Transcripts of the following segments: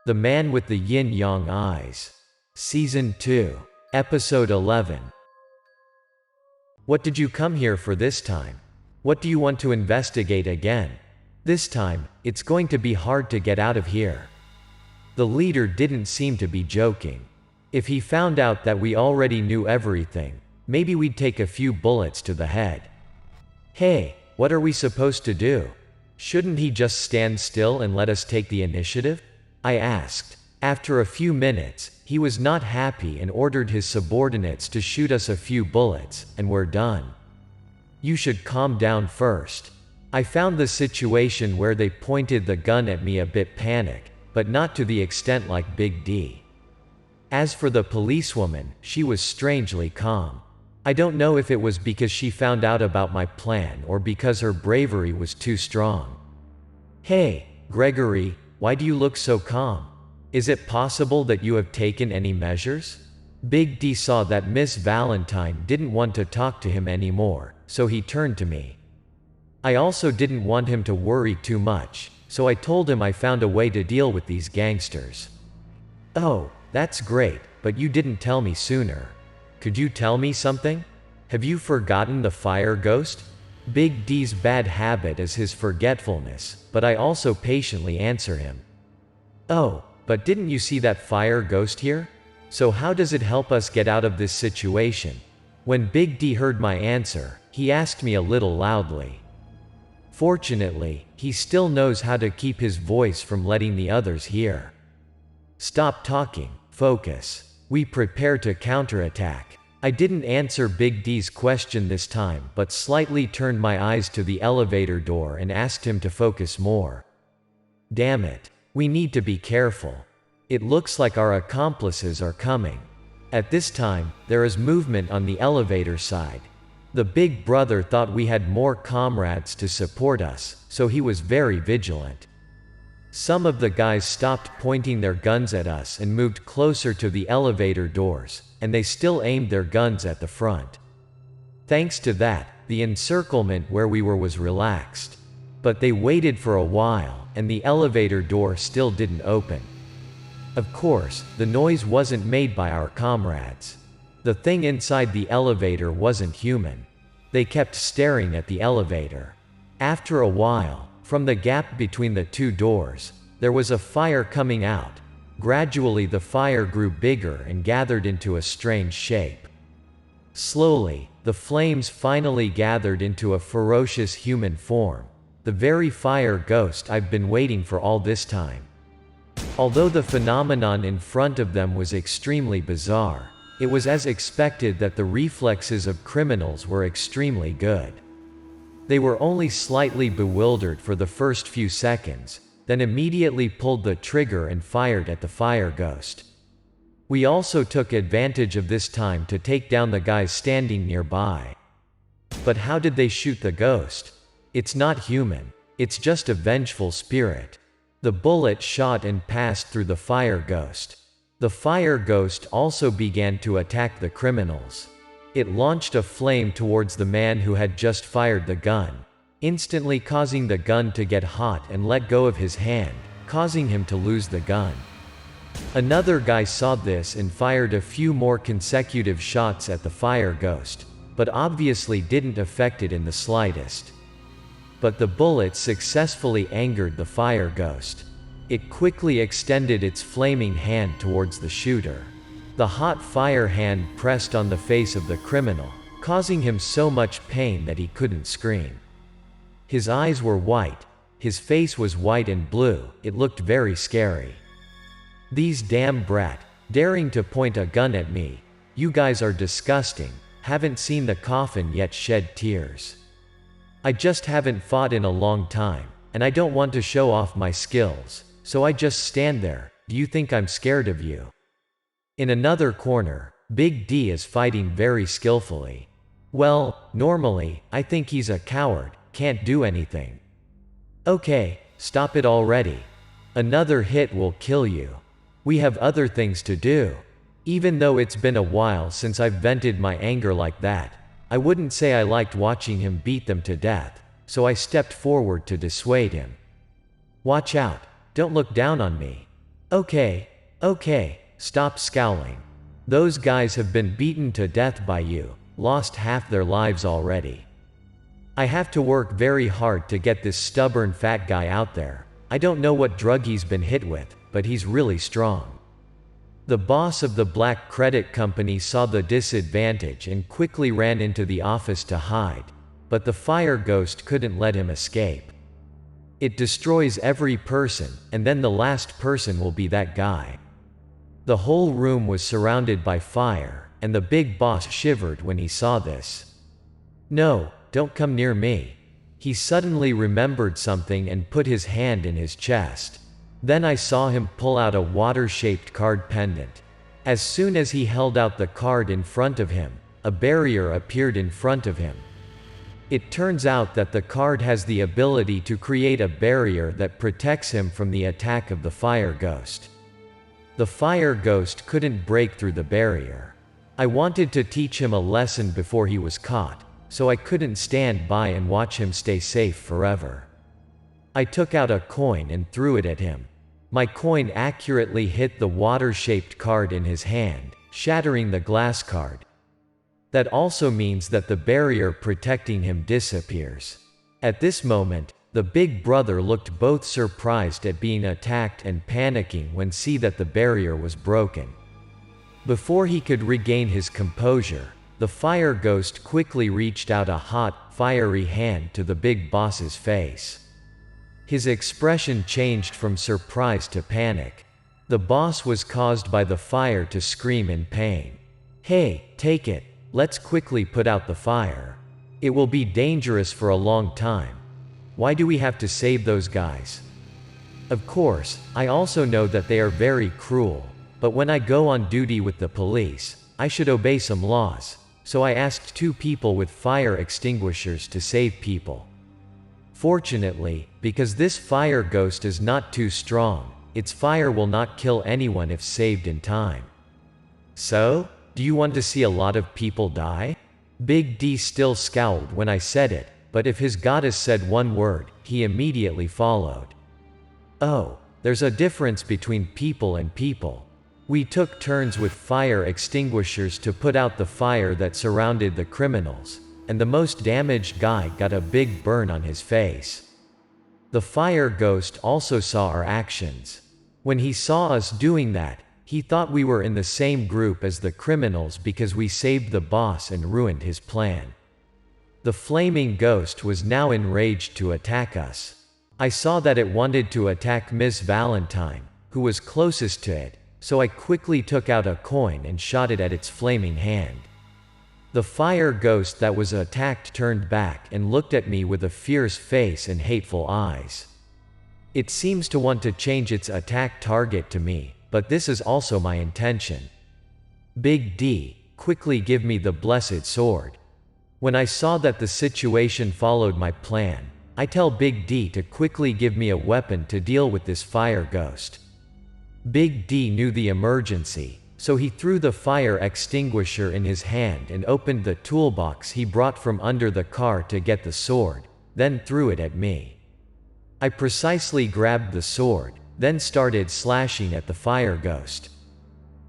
The Man with the Yin-Yang Eyes. Season 2. Episode 11. What did you come here for this time? What do you want to investigate again? This time, it's going to be hard to get out of here. The leader didn't seem to be joking. If he found out that we already knew everything, maybe we'd take a few bullets to the head. Hey, what are we supposed to do? Shouldn't he just stand still and let us take the initiative? I asked. After a few minutes, he was not happy and ordered his subordinates to shoot us a few bullets, and we're done. You should calm down first. I found the situation where they pointed the gun at me a bit panic, but not to the extent like Big D. As for the policewoman, she was strangely calm. I don't know if it was because she found out about my plan or because her bravery was too strong. Hey, Gregory, why do you look so calm? Is it possible that you have taken any measures? Big D saw that Miss Valentine didn't want to talk to him anymore, so he turned to me. I also didn't want him to worry too much, so I told him I found a way to deal with these gangsters. Oh, that's great, but you didn't tell me sooner. Could you tell me something? Have you forgotten the fire ghost? Big D's bad habit is his forgetfulness, but I also patiently answer him. Oh, but didn't you see that fire ghost here? So how does it help us get out of this situation? When Big D heard my answer, he asked me a little loudly. Fortunately, he still knows how to keep his voice from letting the others hear. Stop talking, focus. We prepare to counterattack. I didn't answer Big D's question this time, but slightly turned my eyes to the elevator door and asked him to focus more. Damn it. We need to be careful. It looks like our accomplices are coming. At this time, there is movement on the elevator side. The big brother thought we had more comrades to support us, so he was very vigilant. Some of the guys stopped pointing their guns at us and moved closer to the elevator doors, and they still aimed their guns at the front. Thanks to that, the encirclement where we were was relaxed. But they waited for a while, and the elevator door still didn't open. Of course, the noise wasn't made by our comrades. The thing inside the elevator wasn't human. They kept staring at the elevator. After a while, from the gap between the two doors, there was a fire coming out. Gradually the fire grew bigger and gathered into a strange shape. Slowly, the flames finally gathered into a ferocious human form. The very fire ghost I've been waiting for all this time. Although the phenomenon in front of them was extremely bizarre, it was as expected that the reflexes of criminals were extremely good. They were only slightly bewildered for the first few seconds, then immediately pulled the trigger and fired at the fire ghost. We also took advantage of this time to take down the guys standing nearby. But how did they shoot the ghost? It's not human. It's just a vengeful spirit. The bullet shot and passed through the fire ghost. The fire ghost also began to attack the criminals. It launched a flame towards the man who had just fired the gun, instantly causing the gun to get hot and let go of his hand, causing him to lose the gun. Another guy saw this and fired a few more consecutive shots at the fire ghost, but obviously didn't affect it in the slightest. But the bullets successfully angered the fire ghost. It quickly extended its flaming hand towards the shooter. The hot fire hand pressed on the face of the criminal, causing him so much pain that he couldn't scream. His eyes were white, his face was white and blue, it looked very scary. These damn brat, daring to point a gun at me. You guys are disgusting, haven't seen the coffin yet shed tears. I just haven't fought in a long time, and I don't want to show off my skills, so I just stand there. Do you think I'm scared of you? In another corner, Big D is fighting very skillfully. Well, normally, I think he's a coward, can't do anything. Okay, stop it already. Another hit will kill you. We have other things to do. Even though it's been a while since I've vented my anger like that, I wouldn't say I liked watching him beat them to death, so I stepped forward to dissuade him. Watch out, don't look down on me. Okay, okay, stop scowling. Those guys have been beaten to death by you, lost half their lives already. I have to work very hard to get this stubborn fat guy out there. I don't know what drug he's been hit with, but he's really strong. The boss of the black credit company saw the disadvantage and quickly ran into the office to hide, but the fire ghost couldn't let him escape. It destroys every person, and then the last person will be that guy. The whole room was surrounded by fire, and the big boss shivered when he saw this. No, don't come near me. He suddenly remembered something and put his hand in his chest. Then I saw him pull out a water-shaped card pendant. As soon as he held out the card in front of him, a barrier appeared in front of him. It turns out that the card has the ability to create a barrier that protects him from the attack of the fire ghost. The fire ghost couldn't break through the barrier. I wanted to teach him a lesson before he was caught, so I couldn't stand by and watch him stay safe forever. I took out a coin and threw it at him. My coin accurately hit the water-shaped card in his hand, shattering the glass card. That also means that the barrier protecting him disappears. At this moment, the big brother looked both surprised at being attacked and panicking when see that the barrier was broken. Before he could regain his composure, the fire ghost quickly reached out a hot, fiery hand to the big boss's face. His expression changed from surprise to panic. The boss was caused by the fire to scream in pain. "Hey, take it. Let's quickly put out the fire. It will be dangerous for a long time. Why do we have to save those guys?" Of course, I also know that they are very cruel, but when I go on duty with the police, I should obey some laws, so I asked 2 people with fire extinguishers to save people. Fortunately, because this fire ghost is not too strong, its fire will not kill anyone if saved in time. So, do you want to see a lot of people die? Big D still scowled when I said it, but if his goddess said one word, he immediately followed. Oh, there's a difference between people and people. We took turns with fire extinguishers to put out the fire that surrounded the criminals, and the most damaged guy got a big burn on his face. The fire ghost also saw our actions. When he saw us doing that, he thought we were in the same group as the criminals because we saved the boss and ruined his plan. The flaming ghost was now enraged to attack us. I saw that it wanted to attack Miss Valentine, who was closest to it, so I quickly took out a coin and shot it at its flaming hand. The fire ghost that was attacked turned back and looked at me with a fierce face and hateful eyes. It seems to want to change its attack target to me, but this is also my intention. Big D, quickly give me the blessed sword. When I saw that the situation followed my plan, I tell Big D to quickly give me a weapon to deal with this fire ghost. Big D knew the emergency, so he threw the fire extinguisher in his hand and opened the toolbox he brought from under the car to get the sword, then threw it at me. I precisely grabbed the sword, then started slashing at the fire ghost.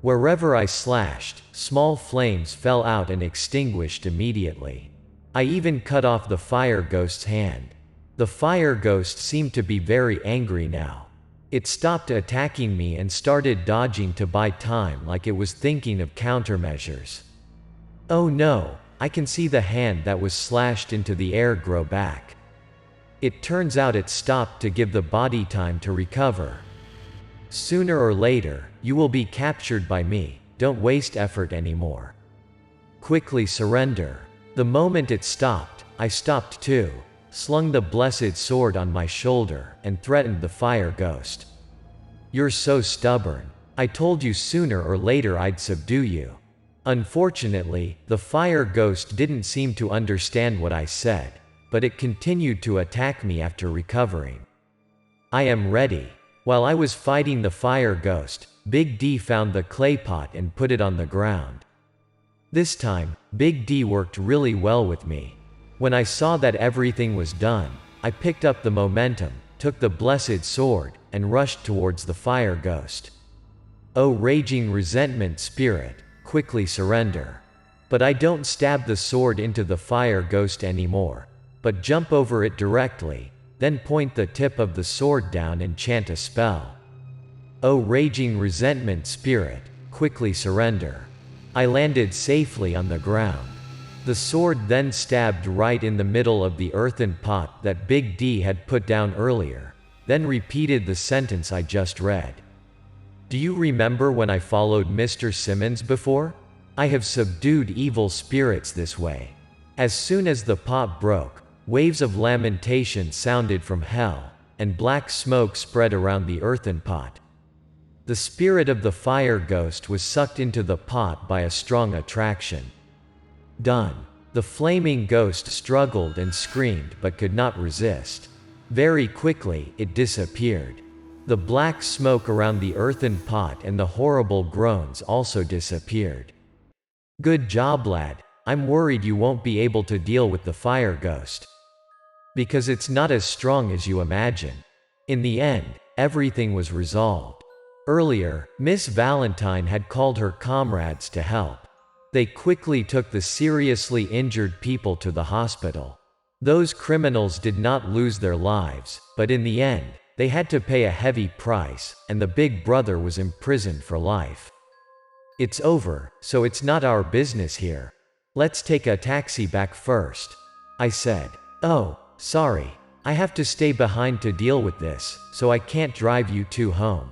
Wherever I slashed, small flames fell out and extinguished immediately. I even cut off the fire ghost's hand. The fire ghost seemed to be very angry now. It stopped attacking me and started dodging to buy time like it was thinking of countermeasures. Oh no, I can see the hand that was slashed into the air grow back. It turns out it stopped to give the body time to recover. Sooner or later, you will be captured by me, don't waste effort anymore. Quickly surrender. The moment it stopped, I stopped too, slung the blessed sword on my shoulder, and threatened the fire ghost. You're so stubborn. I told you sooner or later I'd subdue you. Unfortunately, the fire ghost didn't seem to understand what I said, but it continued to attack me after recovering. I am ready. While I was fighting the fire ghost, Big D found the clay pot and put it on the ground. This time, Big D worked really well with me. When I saw that everything was done, I picked up the momentum, took the blessed sword, and rushed towards the fire ghost. "Oh, raging resentment spirit, quickly surrender. But I don't stab the sword into the fire ghost anymore, but jump over it directly, then point the tip of the sword down and chant a spell. Oh, raging resentment spirit, quickly surrender." I landed safely on the ground. The sword then stabbed right in the middle of the earthen pot that Big D had put down earlier, then repeated the sentence I just read. "Do you remember when I followed Mr. Simmons before? I have subdued evil spirits this way." As soon as the pot broke, waves of lamentation sounded from hell, and black smoke spread around the earthen pot. The spirit of the fire ghost was sucked into the pot by a strong attraction. Done. The flaming ghost struggled and screamed but could not resist. Very quickly, it disappeared. The black smoke around the earthen pot and the horrible groans also disappeared. "Good job, lad. I'm worried you won't be able to deal with the fire ghost. Because it's not as strong as you imagine." In the end, everything was resolved. Earlier, Miss Valentine had called her comrades to help. They quickly took the seriously injured people to the hospital. Those criminals did not lose their lives, but in the end, they had to pay a heavy price, and the big brother was imprisoned for life. "It's over, so it's not our business here. Let's take a taxi back first," I said. "Oh, sorry. I have to stay behind to deal with this, so I can't drive you two home.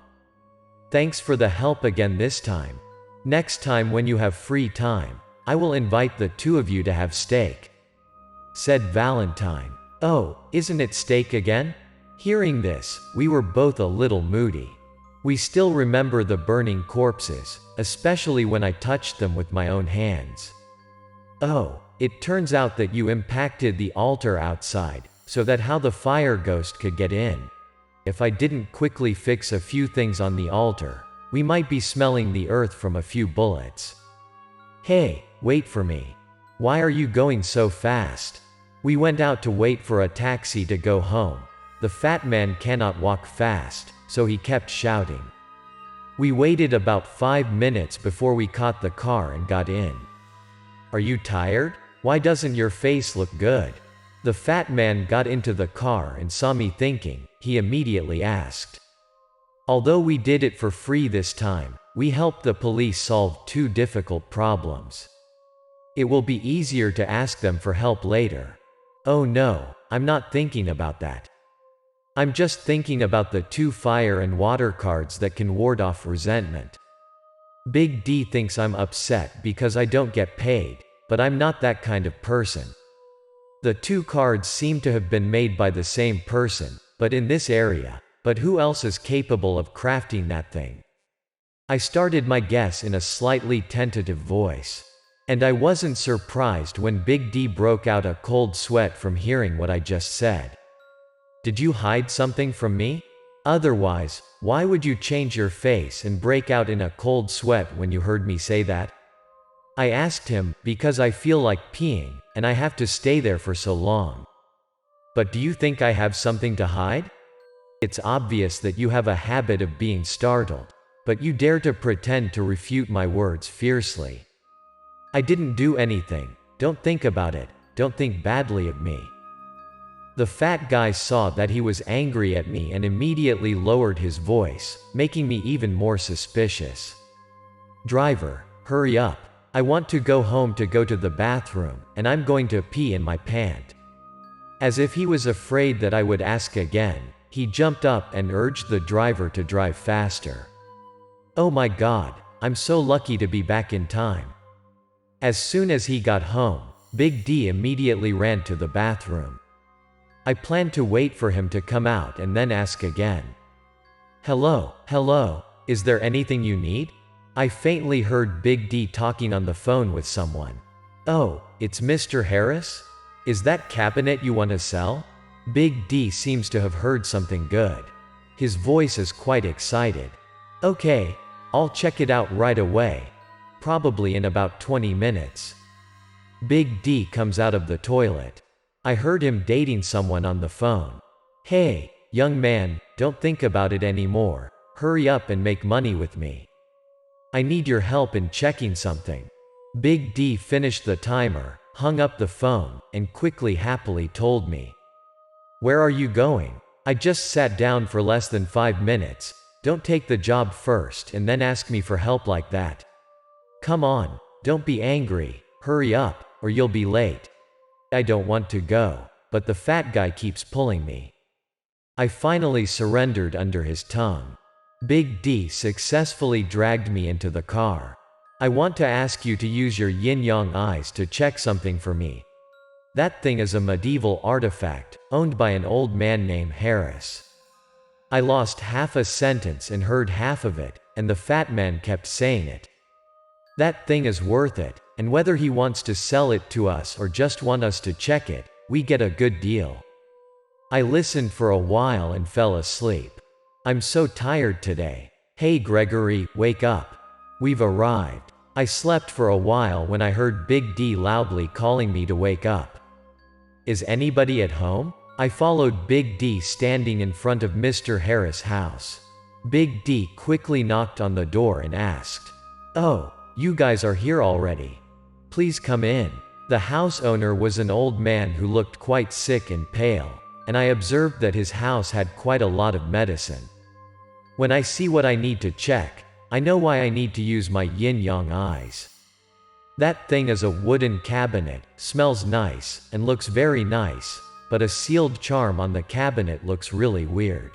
Thanks for the help again this time. Next time when you have free time, I will invite the two of you to have steak," said Valentine. "Oh, isn't it steak again?" Hearing this, we were both a little moody. We still remember the burning corpses, especially when I touched them with my own hands. "Oh, it turns out that you impacted the altar outside, so that how the fire ghost could get in. If I didn't quickly fix a few things on the altar, we might be smelling the earth from a few bullets." "Hey, wait for me. Why are you going so fast?" We went out to wait for a taxi to go home. The fat man cannot walk fast, so he kept shouting. We waited about 5 minutes before we caught the car and got in. "Are you tired? Why doesn't your face look good?" The fat man got into the car and saw me thinking. He immediately asked. Although we did it for free this time, we helped the police solve 2 difficult problems. It will be easier to ask them for help later. Oh no, I'm not thinking about that. I'm just thinking about the 2 fire and water cards that can ward off resentment. Big D thinks I'm upset because I don't get paid, but I'm not that kind of person. The 2 cards seem to have been made by the same person, but in this area. But who else is capable of crafting that thing? I started my guess in a slightly tentative voice. And I wasn't surprised when Big D broke out a cold sweat from hearing what I just said. Did you hide something from me? Otherwise, why would you change your face and break out in a cold sweat when you heard me say that? I asked him, because I feel like peeing, and I have to stay there for so long. But do you think I have something to hide? It's obvious that you have a habit of being startled, but you dare to pretend to refute my words fiercely. I didn't do anything. Don't think about it. Don't think badly of me. The fat guy saw that he was angry at me and immediately lowered his voice, making me even more suspicious. Driver, hurry up. I want to go home to go to the bathroom, and I'm going to pee in my pant. As if he was afraid that I would ask again, he jumped up and urged the driver to drive faster. Oh my God, I'm so lucky to be back in time. As soon as he got home, Big D immediately ran to the bathroom. I planned to wait for him to come out and then ask again. Hello, is there anything you need? I faintly heard Big D talking on the phone with someone. Oh, it's Mr. Harris? Is that cabinet you want to sell? Big D seems to have heard something good. His voice is quite excited. Okay, I'll check it out right away. Probably in about 20 minutes. Big D comes out of the toilet. I heard him dating someone on the phone. Hey, young man, don't think about it anymore. Hurry up and make money with me. I need your help in checking something. Big D finished the timer, hung up the phone, and quickly happily told me. Where are you going? I just sat down for less than 5 minutes. Don't take the job first and then ask me for help like that. Come on, don't be angry, hurry up, or you'll be late. I don't want to go, but the fat guy keeps pulling me. I finally surrendered under his tongue. Big D successfully dragged me into the car. I want to ask you to use your yin-yang eyes to check something for me. That thing is a medieval artifact, owned by an old man named Harris. I lost half a sentence and heard half of it, and the fat man kept saying it. That thing is worth it, and whether he wants to sell it to us or just want us to check it, we get a good deal. I listened for a while and fell asleep. I'm so tired today. Hey Gregory, wake up. We've arrived. I slept for a while when I heard Big D loudly calling me to wake up. Is anybody at home? I followed Big D standing in front of Mr. Harris' house. Big D quickly knocked on the door and asked, "Oh, you guys are here already. Please come in." The house owner was an old man who looked quite sick and pale, and I observed that his house had quite a lot of medicine. When I see what I need to check, I know why I need to use my yin-yang eyes. That thing is a wooden cabinet, smells nice, and looks very nice, but a sealed charm on the cabinet looks really weird.